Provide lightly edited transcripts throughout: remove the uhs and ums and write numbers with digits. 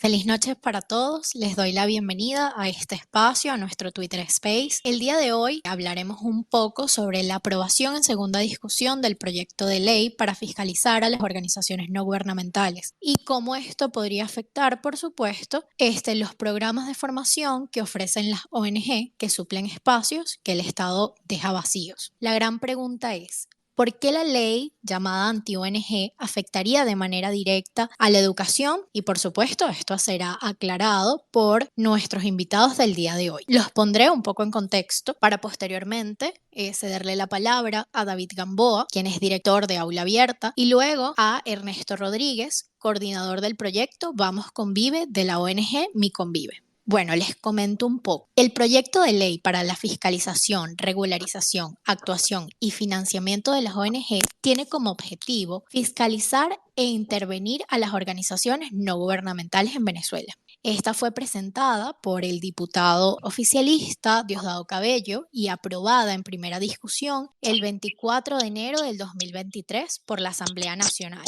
Feliz noche para todos. Les doy la bienvenida a este espacio, a nuestro Twitter Space. El día de hoy hablaremos un poco sobre la aprobación en segunda discusión del proyecto de ley para fiscalizar a las organizaciones no gubernamentales y cómo esto podría afectar, por supuesto, los programas de formación que ofrecen las ONG que suplen espacios que el Estado deja vacíos. La gran pregunta es, ¿por qué la ley llamada anti-ONG afectaría de manera directa a la educación? Y por supuesto, esto será aclarado por nuestros invitados del día de hoy. Los pondré un poco en contexto para posteriormente cederle la palabra a David Gamboa, quien es director de Aula Abierta, y luego a Ernesto Rodríguez, coordinador del proyecto Vamos Convive de la ONG Mi Convive. Bueno, les comento un poco. El proyecto de ley para la fiscalización, regularización, actuación y financiamiento de las ONG tiene como objetivo fiscalizar e intervenir a las organizaciones no gubernamentales en Venezuela. Esta fue presentada por el diputado oficialista Diosdado Cabello y aprobada en primera discusión el 24 de enero del 2023 por la Asamblea Nacional.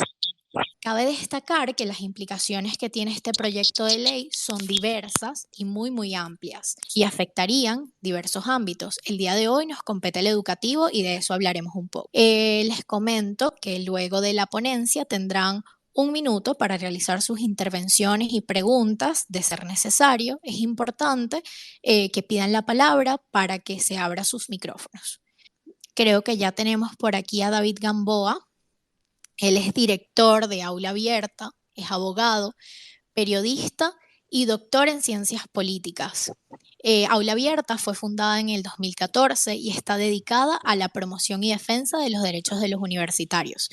Cabe destacar que las implicaciones que tiene este proyecto de ley son diversas y muy amplias y afectarían diversos ámbitos. El día de hoy nos compete el educativo y de eso hablaremos un poco. Les comento que luego de la ponencia tendrán un minuto para realizar sus intervenciones y preguntas de ser necesario. Es importante que pidan la palabra para que se abra sus micrófonos. Creo que ya tenemos por aquí a David Gamboa. Él es director de Aula Abierta, es abogado, periodista y doctor en ciencias políticas. Aula Abierta fue fundada en el 2014 y está dedicada a la promoción y defensa de los derechos de los universitarios.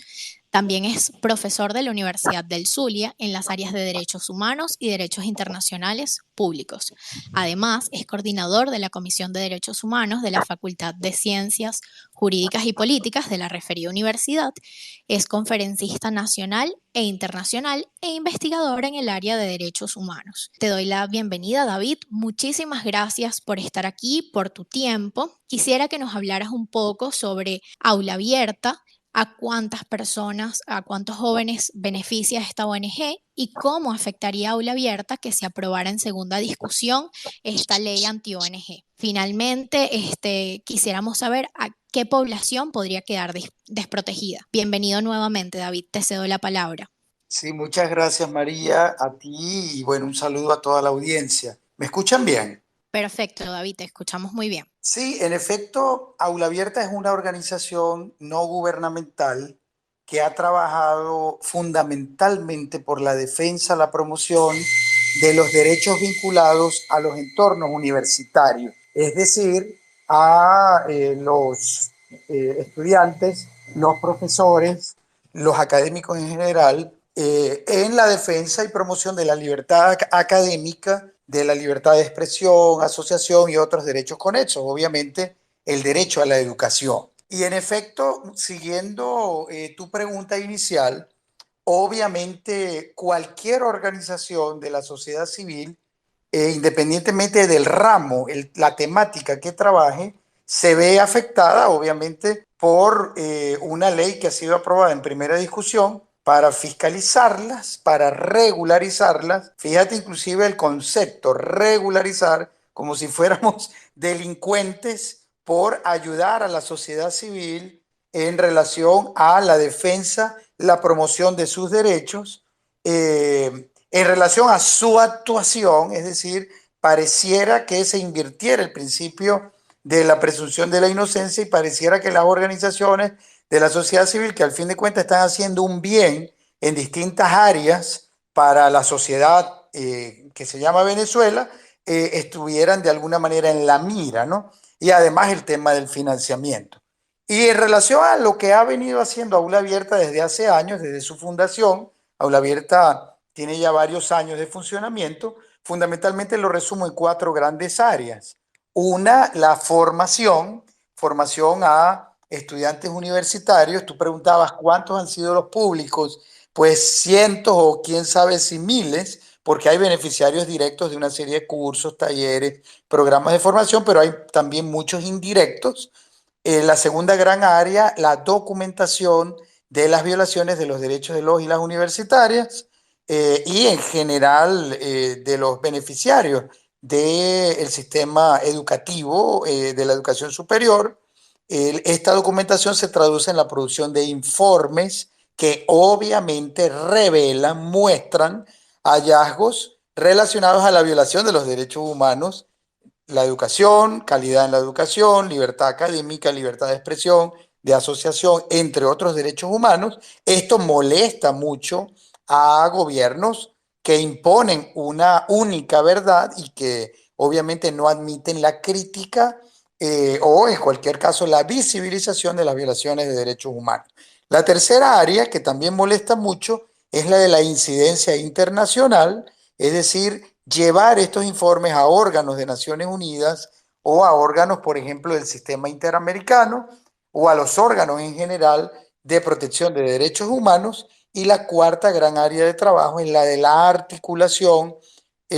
También es profesor de la Universidad del Zulia en las áreas de Derechos Humanos y Derechos Internacionales Públicos. Además, es coordinador de la Comisión de Derechos Humanos de la Facultad de Ciencias Jurídicas y Políticas de la referida universidad. Es conferencista nacional e internacional e investigador en el área de derechos humanos. Te doy la bienvenida, David. Muchísimas gracias por estar aquí, por tu tiempo. Quisiera que nos hablaras un poco sobre Aula Abierta, a cuántas personas, a cuántos jóvenes beneficia esta ONG y cómo afectaría Aula Abierta que se aprobara en segunda discusión esta ley anti-ONG. Finalmente, quisiéramos saber a qué población podría quedar desprotegida. Bienvenido nuevamente, David, te cedo la palabra. Sí, muchas gracias María, a ti y bueno, un saludo a toda la audiencia. ¿Me escuchan bien? Perfecto, David, te escuchamos muy bien. Sí, en efecto, Aula Abierta es una organización no gubernamental que ha trabajado fundamentalmente por la defensa, la promoción de los derechos vinculados a los entornos universitarios, es decir, a los estudiantes, los profesores, los académicos en general, en la defensa y promoción de la libertad académica, de la libertad de expresión, asociación y otros derechos conexos, obviamente el derecho a la educación. Y en efecto, siguiendo tu pregunta inicial, obviamente cualquier organización de la sociedad civil, independientemente del ramo, la temática que trabaje, se ve afectada obviamente por una ley que ha sido aprobada en primera discusión para fiscalizarlas, para regularizarlas. Fíjate inclusive el concepto, regularizar, como si fuéramos delincuentes por ayudar a la sociedad civil en relación a la defensa, la promoción de sus derechos, en relación a su actuación, es decir, pareciera que se invirtiera el principio de la presunción de la inocencia y pareciera que las organizaciones de la sociedad civil, que al fin de cuentas están haciendo un bien en distintas áreas para la sociedad que se llama Venezuela, estuvieran de alguna manera en la mira, ¿no? Y además el tema del financiamiento. Y en relación a lo que ha venido haciendo Aula Abierta desde hace años, desde su fundación, Aula Abierta tiene ya varios años de funcionamiento, fundamentalmente lo resumo en cuatro grandes áreas. Una, la formación, formación a estudiantes universitarios. Tú preguntabas cuántos han sido los públicos, pues cientos o quién sabe si miles, porque hay beneficiarios directos de una serie de cursos, talleres, programas de formación, pero hay también muchos indirectos. La segunda gran área, la documentación de las violaciones de los derechos de los y las universitarias. y en general de los beneficiarios del sistema educativo, de la educación superior. Esta documentación se traduce en la producción de informes que obviamente revelan, muestran hallazgos relacionados a la violación de los derechos humanos, la educación, calidad en la educación, libertad académica, libertad de expresión, de asociación, entre otros derechos humanos. Esto molesta mucho a gobiernos que imponen una única verdad y que obviamente no admiten la crítica o en cualquier caso la visibilización de las violaciones de derechos humanos. La tercera área que también molesta mucho es la de la incidencia internacional, es decir, llevar estos informes a órganos de Naciones Unidas o a órganos, por ejemplo, del sistema interamericano o a los órganos en general de protección de derechos humanos. Y la cuarta gran área de trabajo es la de la articulación,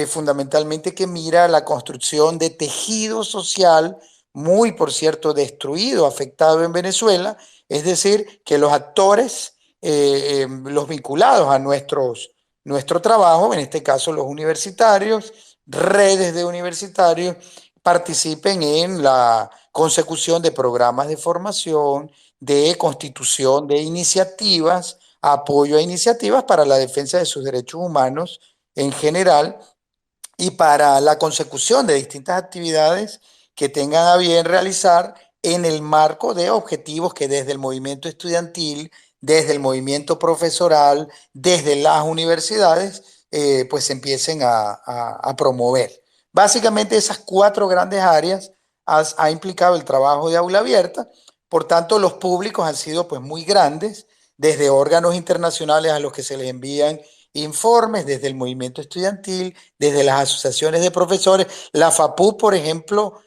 fundamentalmente que mira la construcción de tejido social, muy por cierto destruido, afectado en Venezuela, es decir, que los actores, los vinculados a nuestro trabajo, en este caso los universitarios, redes de universitarios, participen en la consecución de programas de formación, de constitución de iniciativas, apoyo a iniciativas para la defensa de sus derechos humanos en general y para la consecución de distintas actividades que tengan a bien realizar en el marco de objetivos que desde el movimiento estudiantil, desde el movimiento profesoral, desde las universidades, pues se empiecen a promover. Básicamente esas cuatro grandes áreas ha implicado el trabajo de aula abierta. Por tanto, los públicos han sido pues muy grandes, desde órganos internacionales a los que se les envían informes, desde el movimiento estudiantil, desde las asociaciones de profesores. La FAPU, por ejemplo,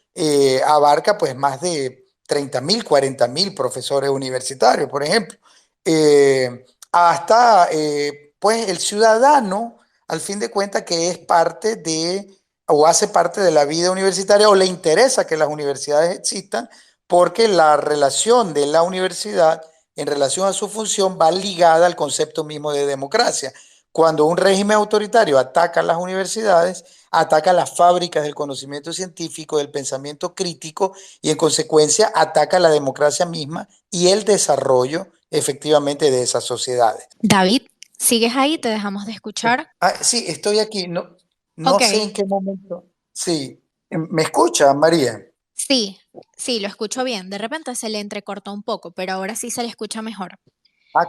abarca pues más de 30.000, 40.000 profesores universitarios, por ejemplo. Hasta pues el ciudadano, al fin de cuentas, que es parte de o hace parte de la vida universitaria o le interesa que las universidades existan, porque la relación de la universidad en relación a su función va ligada al concepto mismo de democracia. Cuando un régimen autoritario ataca las universidades, ataca las fábricas del conocimiento científico, del pensamiento crítico y en consecuencia ataca la democracia misma y el desarrollo efectivamente de esas sociedades. David, ¿sigues ahí? ¿Te dejamos de escuchar? Sí, estoy aquí. No, no Ok, sé en qué momento. Sí, ¿me escucha, María? sí, sí, lo escucho bien. De repente se le entrecortó un poco, pero ahora sí se le escucha mejor.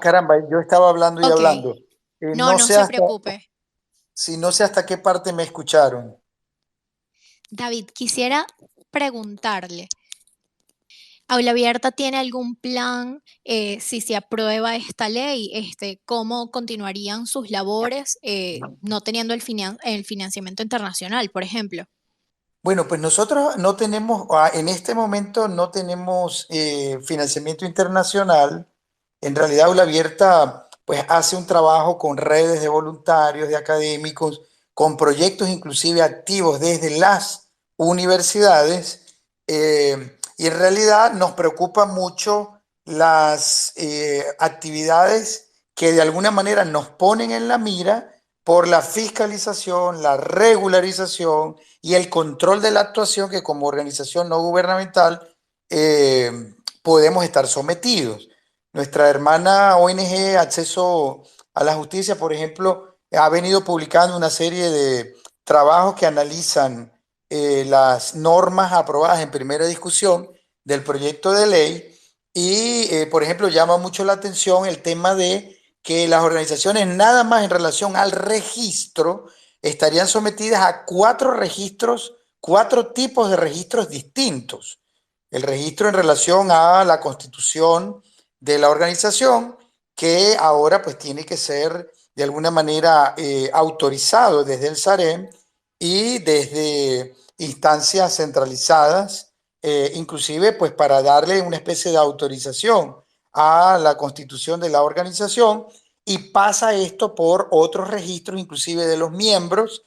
Caramba, yo estaba hablando y Ok, hablando. no, No no sé se hasta, preocupe. si no sé hasta qué parte me escucharon. David, quisiera preguntarle, ¿Aula Abierta tiene algún plan si se aprueba esta ley? ¿Cómo continuarían sus labores no teniendo el financiamiento internacional, por ejemplo? Bueno, pues nosotros no tenemos, en este momento no tenemos financiamiento internacional. En realidad, Aula Abierta pues hace un trabajo con redes de voluntarios, de académicos, con proyectos inclusive activos desde las universidades. Y en realidad nos preocupa mucho las actividades que de alguna manera nos ponen en la mira por la fiscalización, la regularización y el control de la actuación que como organización no gubernamental podemos estar sometidos. Nuestra hermana ONG Acceso a la Justicia, por ejemplo, ha venido publicando una serie de trabajos que analizan las normas aprobadas en primera discusión del proyecto de ley y, por ejemplo, llama mucho la atención el tema de que las organizaciones nada más en relación al registro estarían sometidas a cuatro registros, cuatro tipos de registros distintos. El registro en relación a la constitución de la organización, que ahora pues tiene que ser de alguna manera autorizado desde el SAREM y desde instancias centralizadas, inclusive pues para darle una especie de autorización a la constitución de la organización y pasa esto por otros registros, inclusive de los miembros,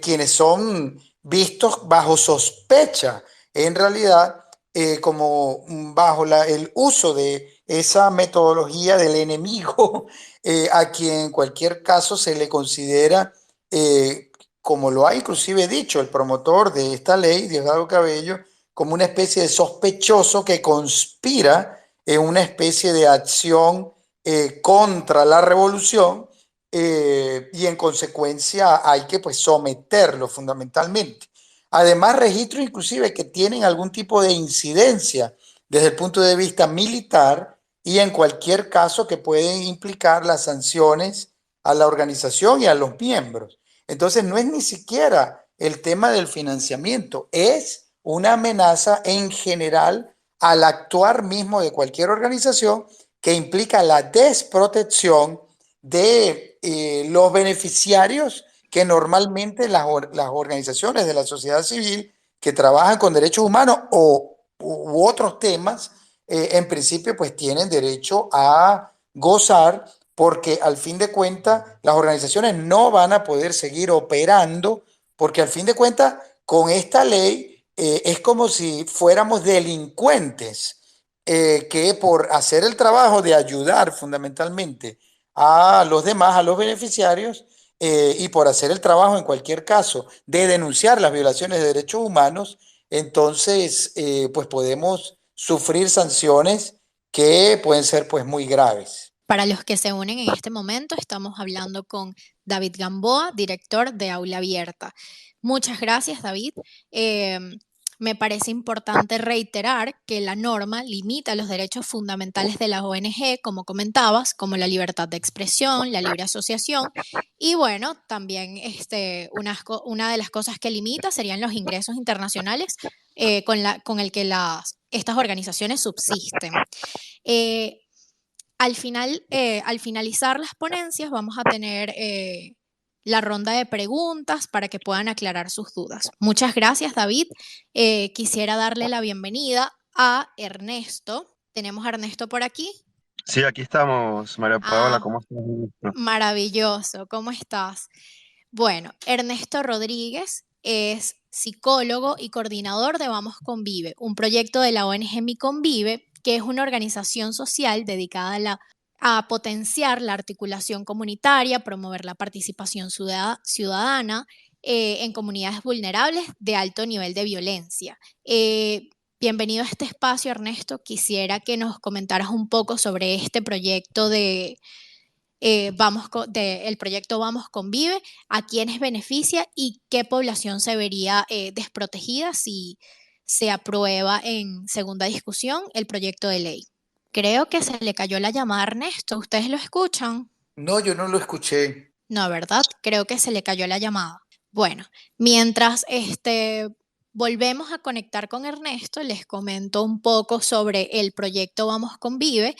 quienes son vistos bajo sospecha, en realidad, como bajo el uso de esa metodología del enemigo, a quien en cualquier caso se le considera, como lo ha inclusive dicho el promotor de esta ley, Diosdado Cabello, como una especie de sospechoso que conspira en una especie de acción contra la revolución, y en consecuencia hay que pues someterlo fundamentalmente. Además, registro inclusive que tienen algún tipo de incidencia desde el punto de vista militar y en cualquier caso que pueden implicar las sanciones a la organización y a los miembros. Entonces, no es ni siquiera el tema del financiamiento, es una amenaza en general al actuar mismo de cualquier organización que implica la desprotección de los beneficiarios que normalmente las organizaciones de la sociedad civil que trabajan con derechos humanos u otros temas, en principio pues tienen derecho a gozar, porque al fin de cuentas las organizaciones no van a poder seguir operando, porque al fin de cuentas con esta ley es como si fuéramos delincuentes, que por hacer el trabajo de ayudar fundamentalmente a los demás, a los beneficiarios, y por hacer el trabajo en cualquier caso de denunciar las violaciones de derechos humanos, entonces pues podemos sufrir sanciones que pueden ser pues muy graves. Para los que se unen en este momento, estamos hablando con David Gamboa, director de Aula Abierta. Muchas gracias, David. Eh, Me parece importante reiterar que la norma limita los derechos fundamentales de las ONG, como comentabas, como la libertad de expresión, la libre asociación, y bueno, también una de las cosas que limita serían los ingresos internacionales con el que estas organizaciones subsisten. Eh, al finalizar las ponencias, vamos a tener la ronda de preguntas para que puedan aclarar sus dudas. Muchas gracias, David. Quisiera darle la bienvenida a Ernesto. Tenemos a Ernesto por aquí. Sí, aquí estamos, María Paola, Ah, ¿cómo estás, ministro? maravilloso. ¿Cómo estás? Bueno, Ernesto Rodríguez es psicólogo y coordinador de Vamos Convive, un proyecto de la ONG Mi Convive, que es una organización social dedicada a potenciar la articulación comunitaria, promover la participación ciudadana en comunidades vulnerables de alto nivel de violencia. Bienvenido a este espacio, Ernesto. Quisiera que nos comentaras un poco sobre este proyecto el proyecto Vamos Convive, a quiénes beneficia y qué población se vería desprotegida si se aprueba en segunda discusión el proyecto de ley. Creo que se le cayó la llamada a Ernesto. ¿Ustedes lo escuchan? No, yo no lo escuché. No, ¿verdad? Creo que se le cayó la llamada. Bueno, mientras volvemos a conectar con Ernesto, les comento un poco sobre el proyecto Vamos Convive,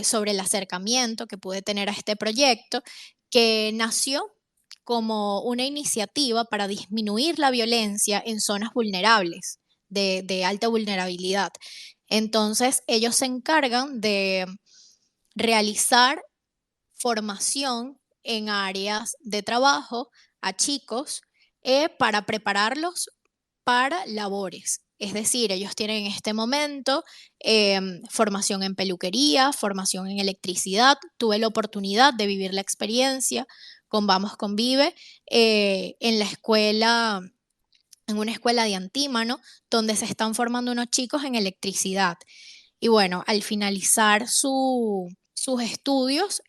sobre el acercamiento que pude tener a este proyecto, que nació como una iniciativa para disminuir la violencia en zonas vulnerables, de alta vulnerabilidad. Entonces, ellos se encargan de realizar formación en áreas de trabajo a chicos para prepararlos para labores. Es decir, ellos tienen en este momento formación en peluquería, formación en electricidad. Tuve la oportunidad de vivir la experiencia con Vamos Convive en la escuela, en una escuela de Antímano, donde se están formando unos chicos en electricidad. Y bueno, al finalizar sus estudios,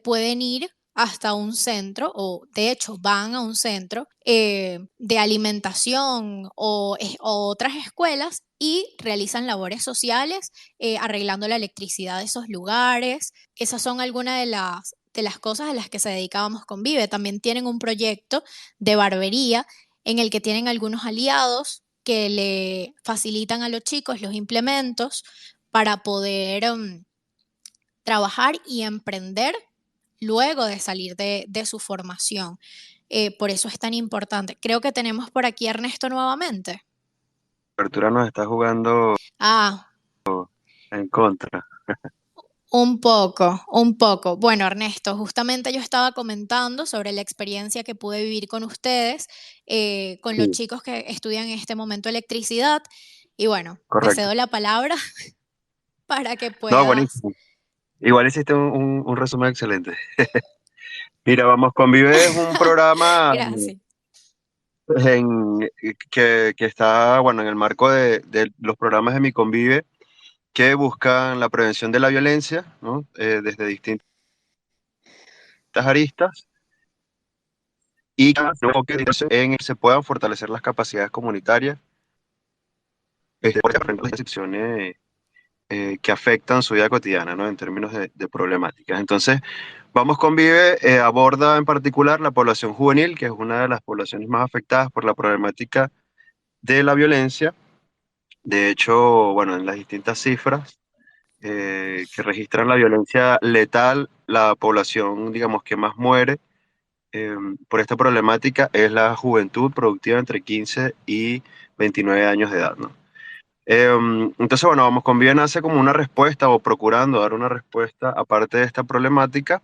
pueden ir hasta un centro, o de hecho van a un centro de alimentación o otras escuelas y realizan labores sociales arreglando la electricidad de esos lugares. Esas son algunas de las cosas a las que se dedicábamos con Vive. También tienen un proyecto de barbería en el que tienen algunos aliados que le facilitan a los chicos los implementos para poder trabajar y emprender luego de salir de su formación. Por eso es tan importante. Creo que tenemos por aquí a Ernesto nuevamente. Apertura nos está jugando Ah, en contra. un poco, un poco. Bueno, Ernesto, justamente yo estaba comentando sobre la experiencia que pude vivir con ustedes, con los Sí, chicos que estudian en este momento electricidad. Y bueno, te correcto. cedo la palabra. para que No, puedas. buenísimo. Igual hiciste un resumen excelente. Mira, Vamos Convive es un programa Gracias. que está, bueno, en el marco de los programas de Mi Convive que buscan la prevención de la violencia, ¿no? Desde distintas aristas y que en el que se puedan fortalecer las capacidades comunitarias para enfrentar las situaciones que afectan su vida cotidiana, ¿no? En términos de problemáticas. Entonces, Vamos Convive aborda en particular la población juvenil, que es una de las poblaciones más afectadas por la problemática de la violencia. De hecho, bueno, en las distintas cifras que registran la violencia letal, la población, digamos, que más muere eh, por esta problemática es la juventud productiva entre 15 y 29 años de edad, ¿no? Entonces, bueno, Vamos Convive nace como una respuesta o procurando dar una respuesta aparte de esta problemática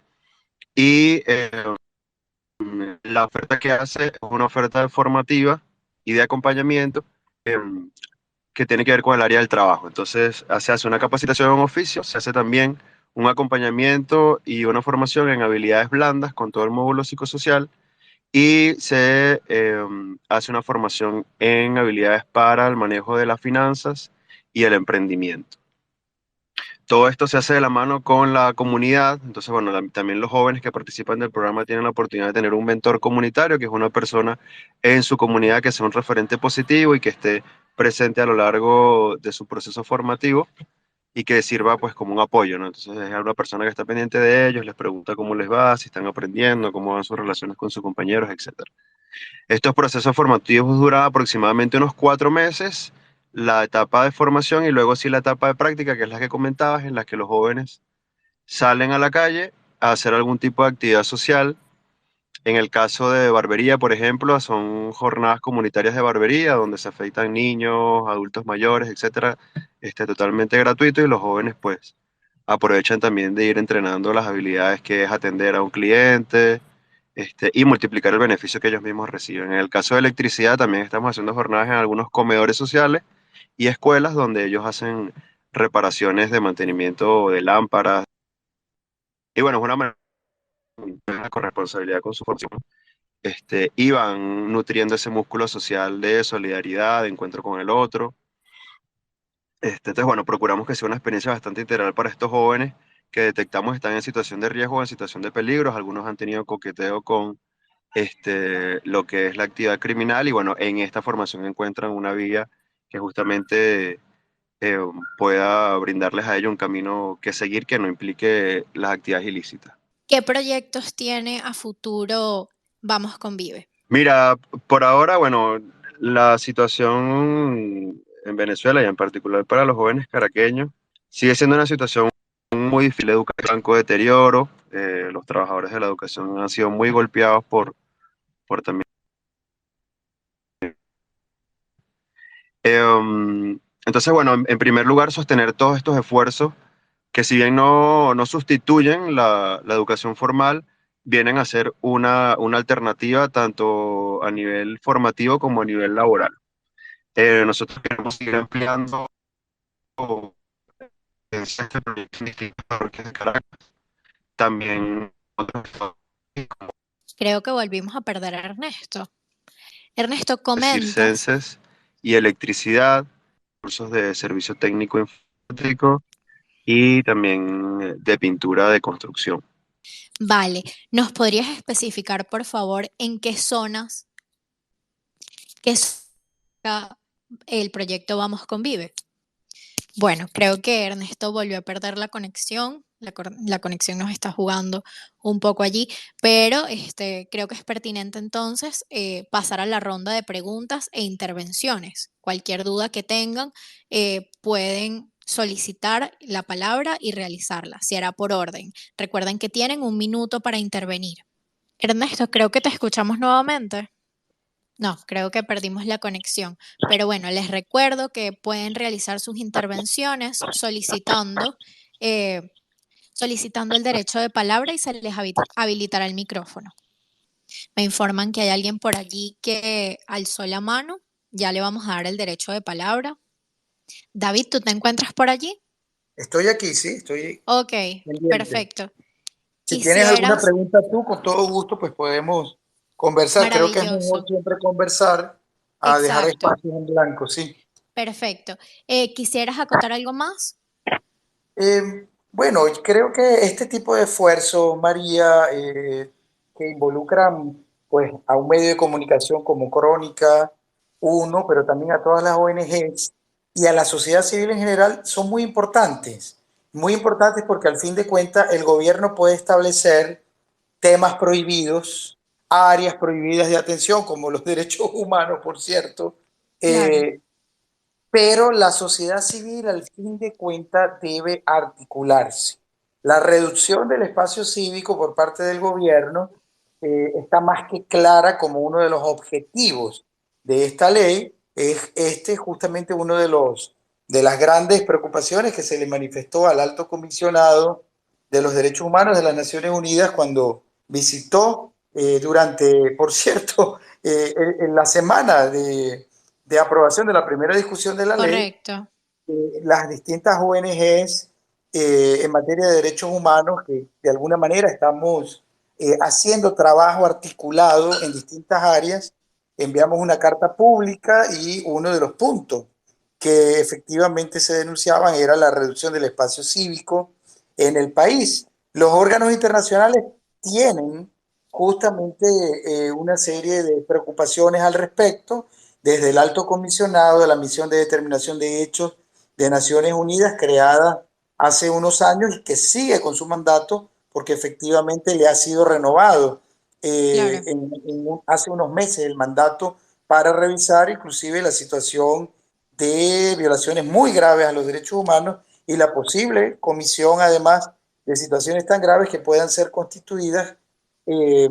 y la oferta que hace es una oferta formativa y de acompañamiento que tiene que ver con el área del trabajo. Entonces, se hace una capacitación en oficio, se hace también un acompañamiento y una formación en habilidades blandas con todo el módulo psicosocial y se hace una formación en habilidades para el manejo de las finanzas y el emprendimiento. Todo esto se hace de la mano con la comunidad, entonces, bueno, también los jóvenes que participan del programa tienen la oportunidad de tener un mentor comunitario, que es una persona en su comunidad que sea un referente positivo y que esté presente a lo largo de su proceso formativo y que sirva pues como un apoyo, ¿no? Entonces es una persona que está pendiente de ellos, les pregunta cómo les va, si están aprendiendo, cómo van sus relaciones con sus compañeros, etcétera. Estos procesos formativos duran aproximadamente unos 4 meses, la etapa de formación y luego sí la etapa de práctica, que es la que comentabas, en la que los jóvenes salen a la calle a hacer algún tipo de actividad social. En el caso de barbería, por ejemplo, son jornadas comunitarias de barbería donde se afeitan niños, adultos mayores, etcétera, totalmente gratuito y los jóvenes pues aprovechan también de ir entrenando las habilidades que es atender a un cliente, y multiplicar el beneficio que ellos mismos reciben. En el caso de electricidad, también estamos haciendo jornadas en algunos comedores sociales y escuelas donde ellos hacen reparaciones de mantenimiento de lámparas. Y bueno, es una manera de corresponsabilidad con su formación. Y van nutriendo ese músculo social de solidaridad, de encuentro con el otro. Entonces, bueno, procuramos que sea una experiencia bastante integral para estos jóvenes que detectamos están en situación de riesgo o en situación de peligro. Algunos han tenido coqueteo con lo que es la actividad criminal y bueno, en esta formación encuentran una vía que justamente eh, pueda brindarles a ellos un camino que seguir que no implique las actividades ilícitas. ¿Qué proyectos tiene a futuro Vamos Convive? Mira, por ahora, bueno, la situación en Venezuela y en particular para los jóvenes caraqueños sigue siendo una situación muy difícil de educación, franco deterioro. Los trabajadores de la educación han sido muy golpeados por también. Entonces, bueno, en primer lugar, sostener todos estos esfuerzos que si bien no sustituyen la educación formal, vienen a ser una alternativa tanto a nivel formativo como a nivel laboral. Nosotros queremos seguir ampliando este proyecto en distintas parroquias de Caracas, también otros estados, Creo que volvimos a perder a Ernesto. Ernesto, comentas. circenses y electricidad, cursos de servicio técnico informático y también de pintura de construcción. Vale, ¿nos podrías especificar, por favor, en qué zonas, qué zona el proyecto Vamos Convive? Bueno, creo que Ernesto volvió a perder la conexión. La conexión nos está jugando un poco allí, pero creo que es pertinente entonces pasar a la ronda de preguntas e intervenciones. Cualquier duda que tengan, pueden solicitar la palabra y realizarla. Se hará por orden. Recuerden que tienen 1 minuto para intervenir. Ernesto, creo que te escuchamos nuevamente. No, creo que perdimos la conexión. Pero bueno, les recuerdo que pueden realizar sus intervenciones eh, solicitando el derecho de palabra y se les habilitará el micrófono. Me informan que hay alguien por allí que alzó la mano. Ya le vamos a dar el derecho de palabra. David, ¿tú te encuentras por allí? Estoy aquí, sí, estoy Ok, pendiente. perfecto. Si tienes alguna Quisieras, pregunta tú, con todo gusto, pues podemos conversar. Creo que es mejor maravilloso. siempre conversar a dejar Exacto, espacios en blanco, sí. perfecto. ¿Quisieras acotar algo más? Bueno, creo que este tipo de esfuerzos, María, que involucran pues a un medio de comunicación como Crónica, uno, pero también a todas las ONGs y a la sociedad civil en general, son muy importantes porque al fin de cuentas el gobierno puede establecer temas prohibidos, áreas prohibidas de atención, como los derechos humanos, por cierto, Claro, eh, pero la sociedad civil al fin de cuentas debe articularse. La reducción del espacio cívico por parte del gobierno está más que clara como uno de los objetivos de esta ley. Es este justamente uno de las grandes preocupaciones que se le manifestó al alto comisionado de los derechos humanos de las Naciones Unidas cuando visitó durante, por cierto, en la semana de aprobación de la primera discusión de la ley, correcto. las distintas ONGs en materia de derechos humanos que de alguna manera estamos haciendo trabajo articulado en distintas áreas, enviamos una carta pública y uno de los puntos que efectivamente se denunciaban era la reducción del espacio cívico en el país. Los órganos internacionales tienen justamente una serie de preocupaciones al respecto desde el alto comisionado de la misión de determinación de hechos de Naciones Unidas, creada hace unos años y que sigue con su mandato porque efectivamente le ha sido renovado Claro, hace unos meses el mandato para revisar inclusive la situación de violaciones muy graves a los derechos humanos y la posible comisión además de situaciones tan graves que puedan ser constituidas, eh,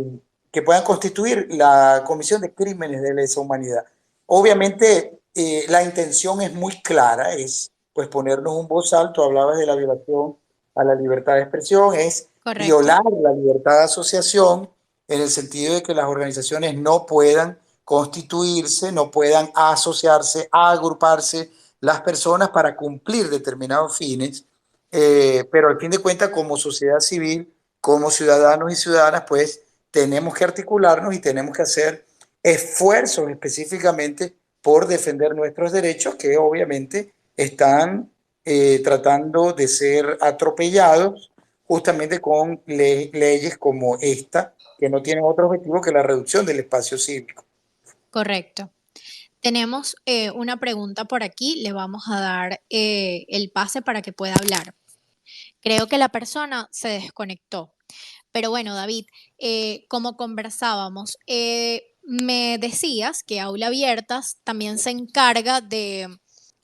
que puedan constituir la Comisión de Crímenes de Lesa Humanidad. Obviamente, la intención es muy clara, es pues ponernos un voz alto, hablabas de la violación a la libertad de expresión, es correcto, violar la libertad de asociación en el sentido de que las organizaciones no puedan constituirse, no puedan asociarse, agruparse las personas para cumplir determinados fines, pero al fin de cuentas como sociedad civil, como ciudadanos y ciudadanas, pues tenemos que articularnos y tenemos que hacer esfuerzos específicamente por defender nuestros derechos que obviamente están tratando de ser atropellados justamente con leyes como esta, que no tienen otro objetivo que la reducción del espacio cívico. correcto. Tenemos una pregunta por aquí, le vamos a dar el pase para que pueda hablar. Creo que la persona se desconectó. Pero bueno, David, como conversábamos, me decías que Aula Abiertas también se encarga de,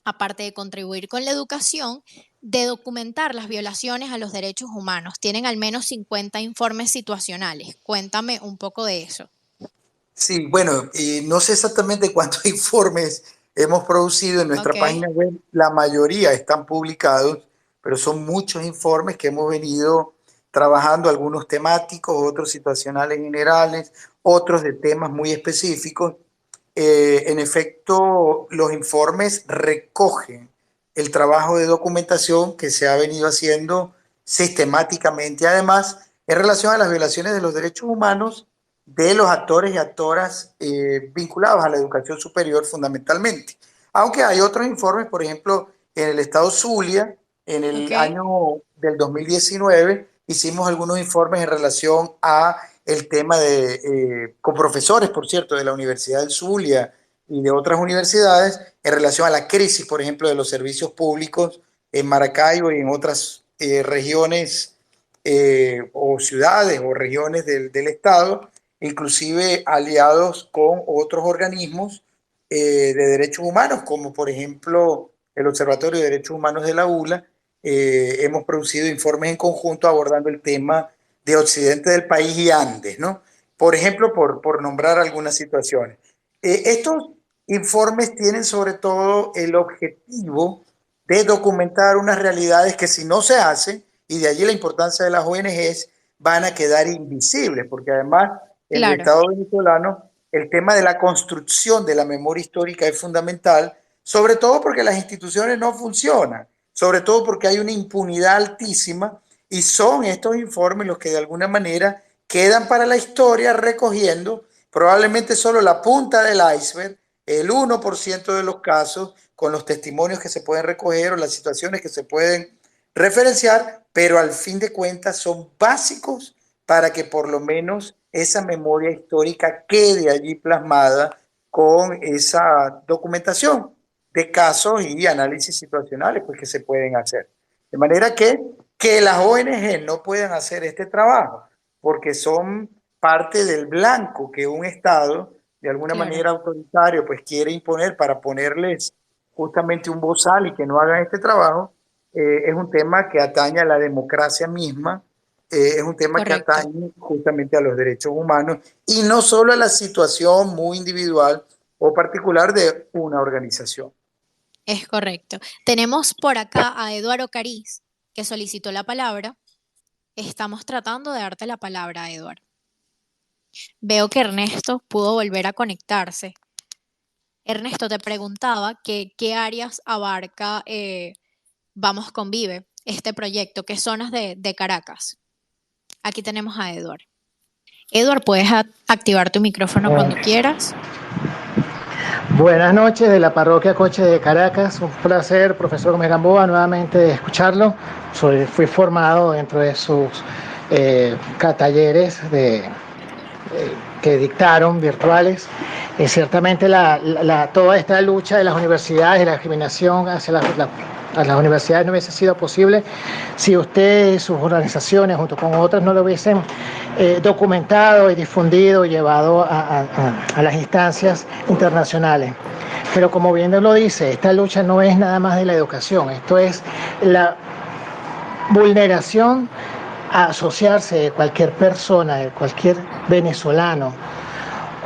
aparte de contribuir con la educación, de documentar las violaciones a los derechos humanos. Tienen al menos 50 informes situacionales. Cuéntame un poco de eso. Sí, bueno, no sé exactamente cuántos informes hemos producido en Ok, nuestra página web. La mayoría están publicados, pero son muchos informes que hemos venido trabajando, algunos temáticos, otros situacionales generales, otros de temas muy específicos. En efecto, los informes recogen el trabajo de documentación que se ha venido haciendo sistemáticamente, además, en relación a las violaciones de los derechos humanos de los actores y actoras vinculados a la educación superior fundamentalmente. Aunque hay otros informes, por ejemplo, en el estado Zulia, en ok, el año del 2019, hicimos algunos informes en relación a el tema con profesores, por cierto, de la Universidad del Zulia y de otras universidades, en relación a la crisis, por ejemplo, de los servicios públicos en Maracaibo y en otras regiones o ciudades o regiones del estado, inclusive aliados con otros organismos de derechos humanos, como por ejemplo el Observatorio de Derechos Humanos de la ULA. Hemos producido informes en conjunto abordando el tema de occidente del país y Andes, ¿no? Por ejemplo, por nombrar algunas situaciones. Estos informes tienen sobre todo el objetivo de documentar unas realidades que si no se hacen, y de allí la importancia de las ONGs, van a quedar invisibles, porque además en el claro, Estado venezolano el tema de la construcción de la memoria histórica es fundamental, sobre todo porque las instituciones no funcionan. sobre todo porque hay una impunidad altísima y son estos informes los que de alguna manera quedan para la historia recogiendo probablemente solo la punta del iceberg, el 1% de los casos, con los testimonios que se pueden recoger o las situaciones que se pueden referenciar, pero al fin de cuentas son básicos para que por lo menos esa memoria histórica quede allí plasmada con esa documentación de casos y análisis situacionales pues, que se pueden hacer. De manera que las ONG no puedan hacer este trabajo porque son parte del blanco que un Estado de alguna Claro, manera autoritario pues quiere imponer para ponerles justamente un bozal y que no hagan este trabajo, es un tema que atañe a la democracia misma, es un tema que correcto. atañe justamente a los derechos humanos y no solo a la situación muy individual o particular de una organización. Es correcto. Tenemos por acá a Eduardo Cariz, que solicitó la palabra. Estamos tratando de darte la palabra, Eduardo. Veo que Ernesto pudo volver a conectarse. Ernesto te preguntaba que qué áreas abarca Vamos Convive, este proyecto, qué zonas de Caracas. Aquí tenemos a Eduardo. Eduardo, puedes activar tu micrófono cuando quieras. Buenas noches de la parroquia Coche de Caracas. Un placer, profesor Gómez Gamboa, nuevamente escucharlo. Fui formado dentro de sus talleres que dictaron virtuales. Ciertamente toda esta lucha de las universidades, de la discriminación hacia a las universidades no hubiese sido posible si ustedes, sus organizaciones, junto con otras, no lo hubiesen documentado y difundido y llevado a las instancias internacionales. Pero como bien lo dice, esta lucha no es nada más de la educación, esto es la vulneración a asociarse de cualquier persona, de cualquier venezolano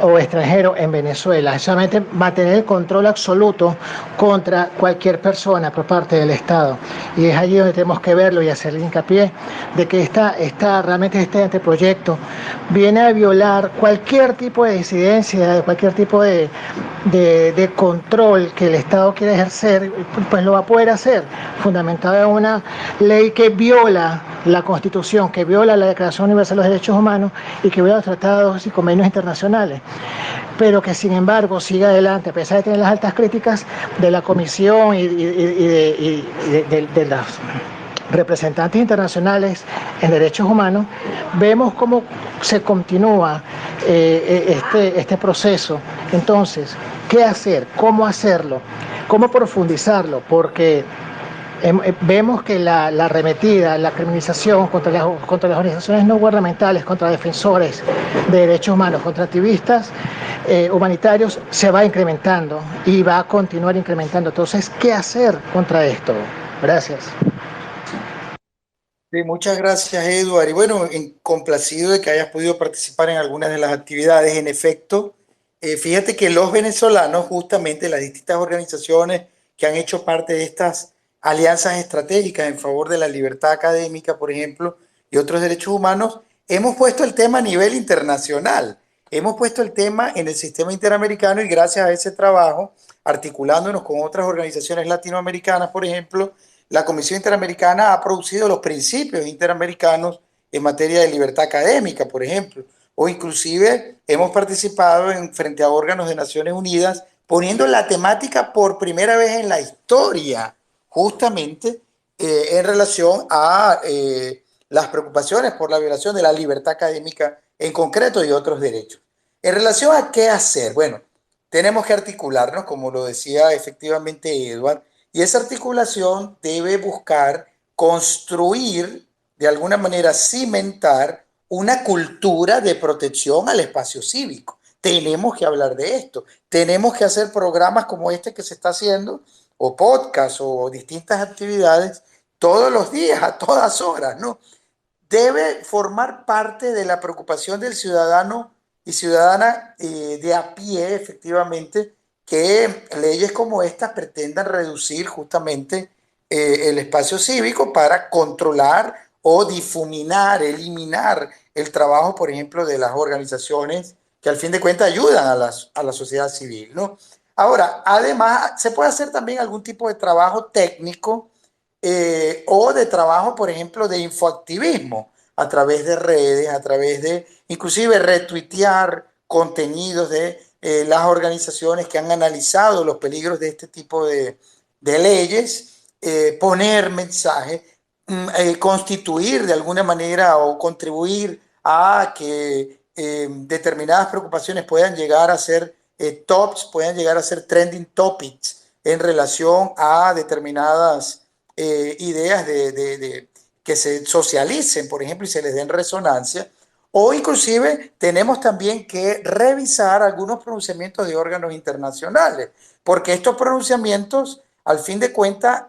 o extranjero en Venezuela, es solamente mantener el control absoluto contra cualquier persona por parte del Estado. Y es allí donde tenemos que verlo y hacerle hincapié de que realmente este anteproyecto viene a violar cualquier tipo de disidencia, cualquier tipo de control que el Estado quiere ejercer, pues lo va a poder hacer, fundamentado en una ley que viola la Constitución, que viola la Declaración Universal de los Derechos Humanos y que viola los tratados y convenios internacionales, pero que sin embargo sigue adelante, a pesar de tener las altas críticas de la Comisión y de las representantes internacionales en derechos humanos. Vemos cómo se continúa este proceso. Entonces, ¿qué hacer? ¿Cómo hacerlo? ¿Cómo profundizarlo? Porque vemos que la arremetida, la criminalización contra las organizaciones no gubernamentales, contra defensores de derechos humanos, contra activistas humanitarios, se va incrementando y va a continuar incrementando. Entonces, ¿qué hacer contra esto? Gracias. Sí, muchas gracias, Eduard. Y bueno, complacido de que hayas podido participar en algunas de las actividades. En efecto, fíjate que los venezolanos, justamente las distintas organizaciones que han hecho parte de estas alianzas estratégicas en favor de la libertad académica, por ejemplo, y otros derechos humanos, hemos puesto el tema a nivel internacional. Hemos puesto el tema en el sistema interamericano y gracias a ese trabajo, articulándonos con otras organizaciones latinoamericanas, por ejemplo, la Comisión Interamericana ha producido los principios interamericanos en materia de libertad académica, por ejemplo, o inclusive hemos participado frente a órganos de Naciones Unidas poniendo la temática por primera vez en la historia, justamente en relación a las preocupaciones por la violación de la libertad académica en concreto y otros derechos. En relación a qué hacer, bueno, tenemos que articularnos, como lo decía efectivamente Edward, y esa articulación debe buscar construir, de alguna manera cimentar, una cultura de protección al espacio cívico. Tenemos que hablar de esto. Tenemos que hacer programas como este que se está haciendo, o podcasts, o distintas actividades, todos los días, a todas horas, ¿no? Debe formar parte de la preocupación del ciudadano y ciudadana de a pie, efectivamente, que leyes como estas pretendan reducir justamente el espacio cívico para controlar o difuminar, eliminar el trabajo, por ejemplo, de las organizaciones que al fin de cuentas ayudan a la sociedad civil, ¿no? Ahora, además, se puede hacer también algún tipo de trabajo técnico o de trabajo, por ejemplo, de infoactivismo a través de redes, a través de inclusive retuitear contenidos de las organizaciones que han analizado los peligros de este tipo de leyes, poner mensajes, constituir de alguna manera o contribuir a que determinadas preocupaciones puedan llegar a ser tops, puedan llegar a ser trending topics en relación a determinadas ideas que se socialicen, por ejemplo, y se les den resonancia. O inclusive tenemos también que revisar algunos pronunciamientos de órganos internacionales, porque estos pronunciamientos, al fin de cuentas,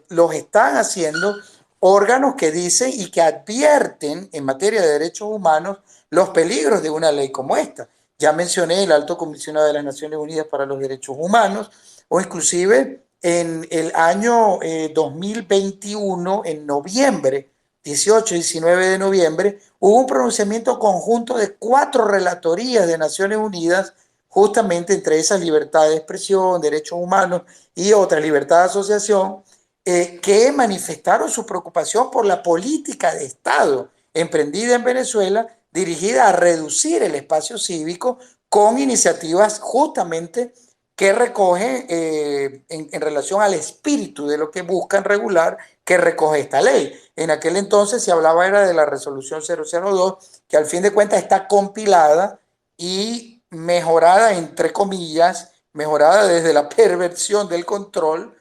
los están haciendo órganos que dicen y que advierten en materia de derechos humanos los peligros de una ley como esta. Ya mencioné el Alto Comisionado de las Naciones Unidas para los Derechos Humanos, o inclusive en el año 2021, en noviembre, 18 y 19 de noviembre, hubo un pronunciamiento conjunto de 4 relatorías de Naciones Unidas, justamente entre esas libertad de expresión, derechos humanos y otras, libertad de asociación, que manifestaron su preocupación por la política de Estado emprendida en Venezuela, dirigida a reducir el espacio cívico con iniciativas justamente que recogen en relación al espíritu de lo que buscan regular, que recoge esta ley. En aquel entonces se hablaba era de la resolución 002, que al fin de cuentas está compilada y mejorada, entre comillas, mejorada desde la perversión del control,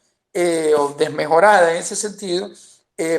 o desmejorada en ese sentido,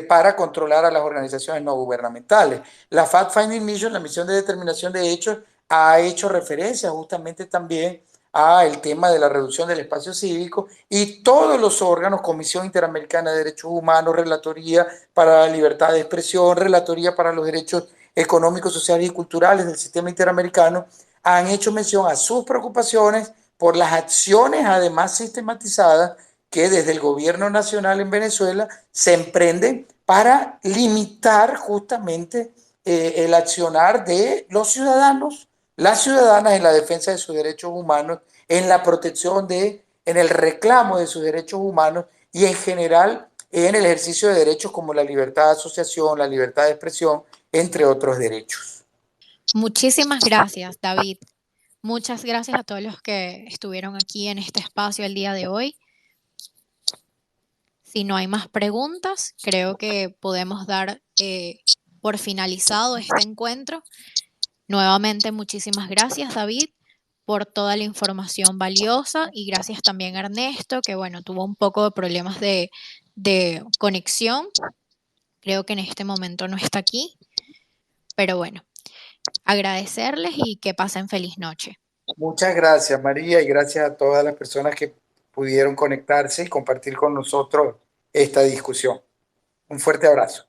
para controlar a las organizaciones no gubernamentales. La Fact-Finding Mission, la misión de determinación de hechos, ha hecho referencia justamente también a el tema de la reducción del espacio cívico, y todos los órganos, Comisión Interamericana de Derechos Humanos, Relatoría para la Libertad de Expresión, Relatoría para los Derechos Económicos, Sociales y Culturales del Sistema Interamericano, han hecho mención a sus preocupaciones por las acciones además sistematizadas que desde el gobierno nacional en Venezuela se emprenden para limitar justamente el accionar de los ciudadanos, las ciudadanas, en la defensa de sus derechos humanos, en la protección en el reclamo de sus derechos humanos y en general en el ejercicio de derechos como la libertad de asociación, la libertad de expresión, entre otros derechos. Muchísimas gracias, David. Muchas gracias a todos los que estuvieron aquí en este espacio el día de hoy. Si no hay más preguntas, creo que podemos dar por finalizado este encuentro. Nuevamente, muchísimas gracias, David, por toda la información valiosa, y gracias también a Ernesto, que bueno, tuvo un poco de problemas de conexión. Creo que en este momento no está aquí, pero bueno, agradecerles y que pasen feliz noche. Muchas gracias, María, y gracias a todas las personas que pudieron conectarse y compartir con nosotros esta discusión. Un fuerte abrazo.